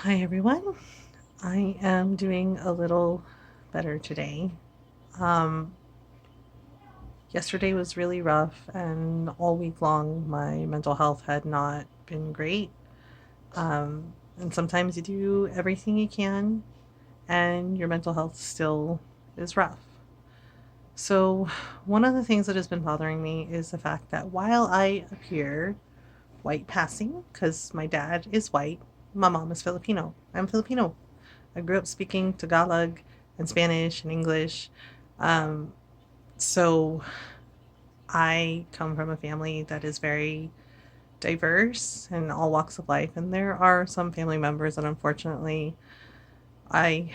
Hi everyone. I am doing a little better today. Um, Yesterday was really rough, and all week long, my mental health had not been great. And sometimes you do everything you can, and your mental health still is rough. So, one of the things that has been bothering me is the fact that while I appear white passing, because my dad is white, my mom is Filipino. I'm Filipino. I grew up speaking Tagalog and Spanish and English. Um, so I come from a family that is very diverse in all walks of life. And there are some family members that unfortunately I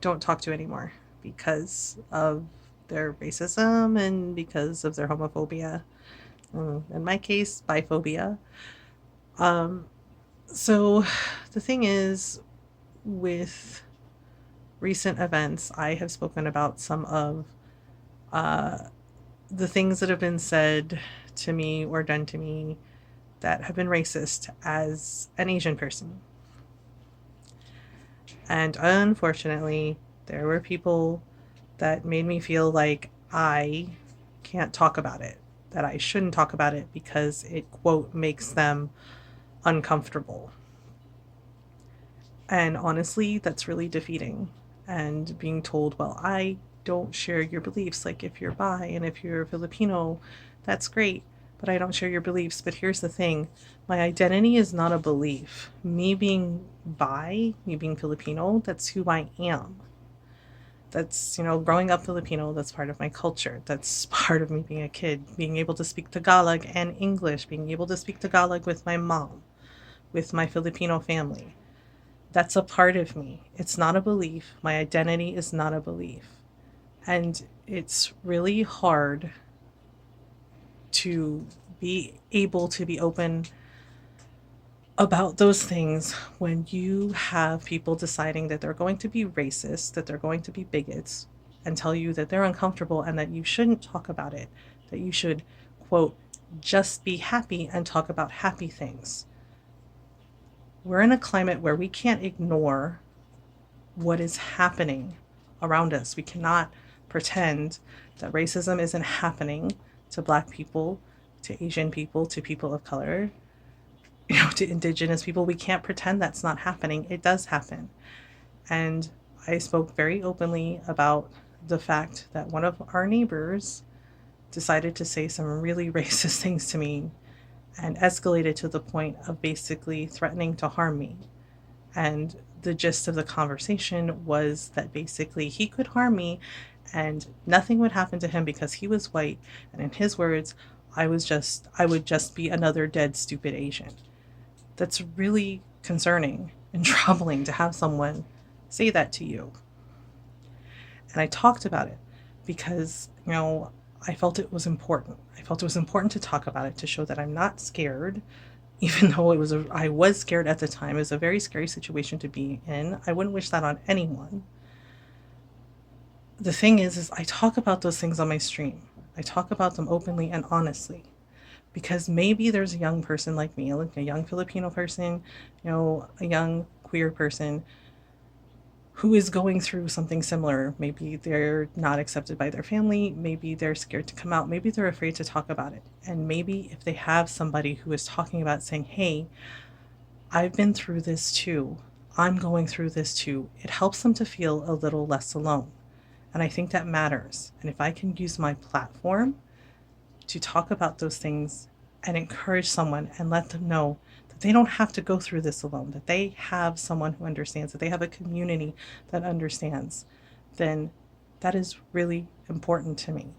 don't talk to anymore because of their racism and because of their homophobia. In my case, biphobia. Um, so the thing is, with recent events, I have spoken about some of uh, the things that have been said to me or done to me that have been racist as an Asian person. And unfortunately, there were people that made me feel like I can't talk about it, that I shouldn't talk about it because it, quote, makes them uncomfortable. And honestly, that's really defeating. And being told, well, I don't share your beliefs. Like if you're bi and if you're Filipino, that's great, but I don't share your beliefs. But here's the thing, my identity is not a belief. Me being bi, me being Filipino, that's who I am. That's, growing up Filipino, that's part of my culture. That's part of me being a kid, being able to speak Tagalog and English, being able to speak Tagalog with my mom, with my Filipino family. That's a part of me. It's not a belief. My identity is not a belief. And it's really hard to be able to be open about those things when you have people deciding that they're going to be racist, that they're going to be bigots, and tell you that they're uncomfortable and that you shouldn't talk about it, that you should, quote, just be happy and talk about happy things. We're in a climate where we can't ignore what is happening around us. We cannot pretend that racism isn't happening to Black people, to Asian people, to people of color, to Indigenous people. We can't pretend that's not happening. It does happen. And I spoke very openly about the fact that one of our neighbors decided to say some really racist things to me and escalated to the point of basically threatening to harm me. And the gist of the conversation was that basically he could harm me and nothing would happen to him because he was white. And in his words, I would just be another dead, stupid Asian. That's really concerning and troubling to have someone say that to you. And I talked about it because, I felt it was important. I felt it was important to talk about it to show that I'm not scared, even though I was scared at the time. It was a very scary situation to be in. I wouldn't wish that on anyone. The thing is I talk about those things on my stream. I talk about them openly and honestly because maybe there's a young person like me, like a young Filipino person, a young queer person who is going through something similar. Maybe they're not accepted by their family. Maybe they're scared to come out. Maybe they're afraid to talk about it. And maybe if they have somebody who is talking about saying, hey, I've been through this too. I'm going through this too. It helps them to feel a little less alone. And I think that matters. And if I can use my platform to talk about those things and encourage someone and let them know that they don't have to go through this alone, that they have someone who understands, that they have a community that understands, then that is really important to me.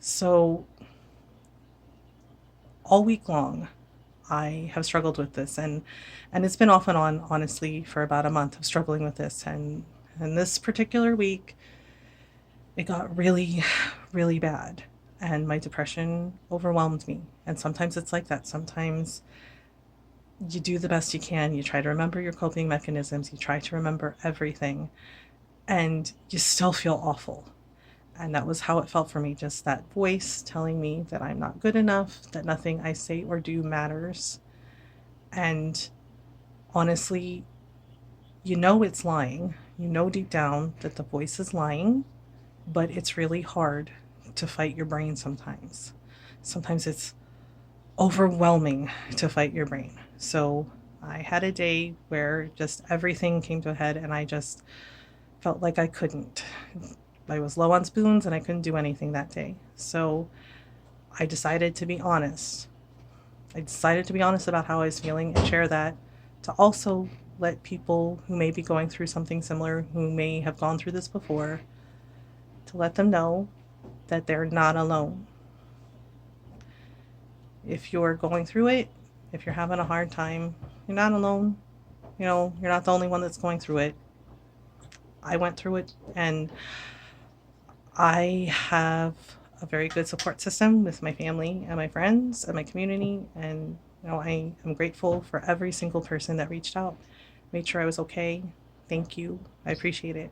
So, all week long, I have struggled with this, and it's been off and on, honestly, for about a month of struggling with this. And this particular week, it got really, really bad. And my depression overwhelmed me. And sometimes it's like that. Sometimes you do the best you can. You try to remember your coping mechanisms. You try to remember everything. And you still feel awful. And that was how it felt for me. Just that voice telling me that I'm not good enough, that nothing I say or do matters. And honestly, You know it's lying. You know deep down that the voice is lying, but it's really hard to fight your brain sometimes. Sometimes it's overwhelming to fight your brain. So I had a day where just everything came to a head and I just felt like I couldn't. I was low on spoons and I couldn't do anything that day. So I decided to be honest. I decided to be honest about how I was feeling and share that to also let people who may be going through something similar, who may have gone through this before, to let them know that they're not alone. If you're going through it, if you're having a hard time, you're not alone. You're not the only one that's going through it. I went through it, and I have a very good support system with my family and my friends and my community. And, I am grateful for every single person that reached out, made sure I was okay. Thank you. I appreciate it.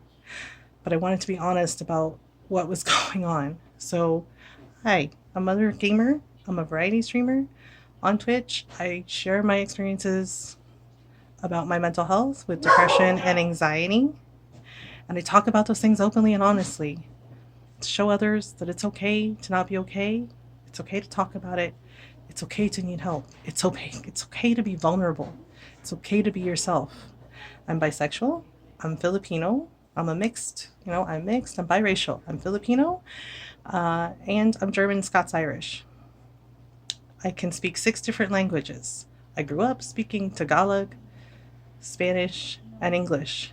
But I wanted to be honest about what was going on. So, hi, I'm Mothergamer. I'm a variety streamer on Twitch. I share my experiences about my mental health with depression and anxiety. And I talk about those things openly and honestly to show others that it's okay to not be okay. It's okay to talk about it. It's okay to need help. It's okay. It's okay to be vulnerable. It's okay to be yourself. I'm bisexual. I'm Filipino. I'm mixed. I'm biracial. I'm Filipino. And I'm German, Scots, Irish. I can speak 6 different languages. I grew up speaking Tagalog, Spanish, and English.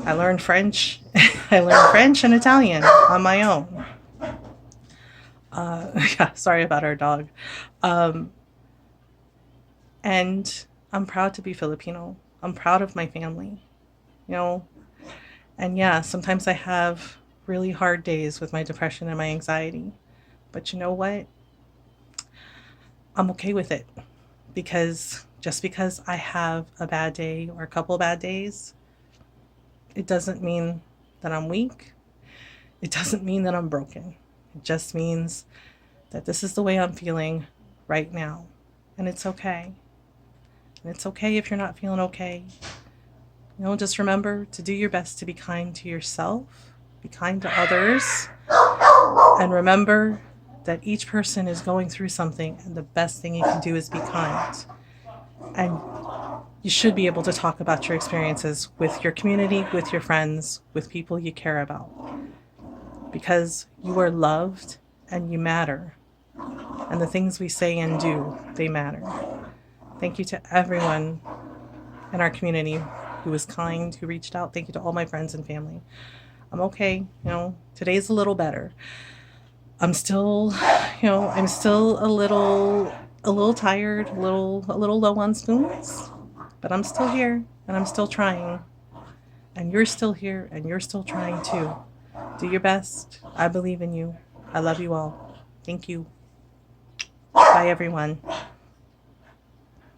I learned French. I learned French and Italian on my own. Yeah, sorry about our dog. And I'm proud to be Filipino. I'm proud of my family, And yeah, sometimes I have really hard days with my depression and my anxiety. But you know what? I'm okay with it. Because just because I have a bad day or a couple bad days, it doesn't mean that I'm weak. It doesn't mean that I'm broken. It just means that this is the way I'm feeling right now. And it's okay. And it's okay if you're not feeling okay. Just remember to do your best to be kind to yourself, be kind to others, and remember that each person is going through something, and the best thing you can do is be kind. And you should be able to talk about your experiences with your community, with your friends, with people you care about. Because you are loved and you matter. And the things we say and do, they matter. Thank you to everyone in our community who was kind, who reached out. Thank you to all my friends and family. I'm okay. Today's a little better. I'm still, a little tired, a little low on spoons, but I'm still here and I'm still trying. And you're still here and you're still trying too. Do your best. I believe in you. I love you all. Thank you. Bye, everyone.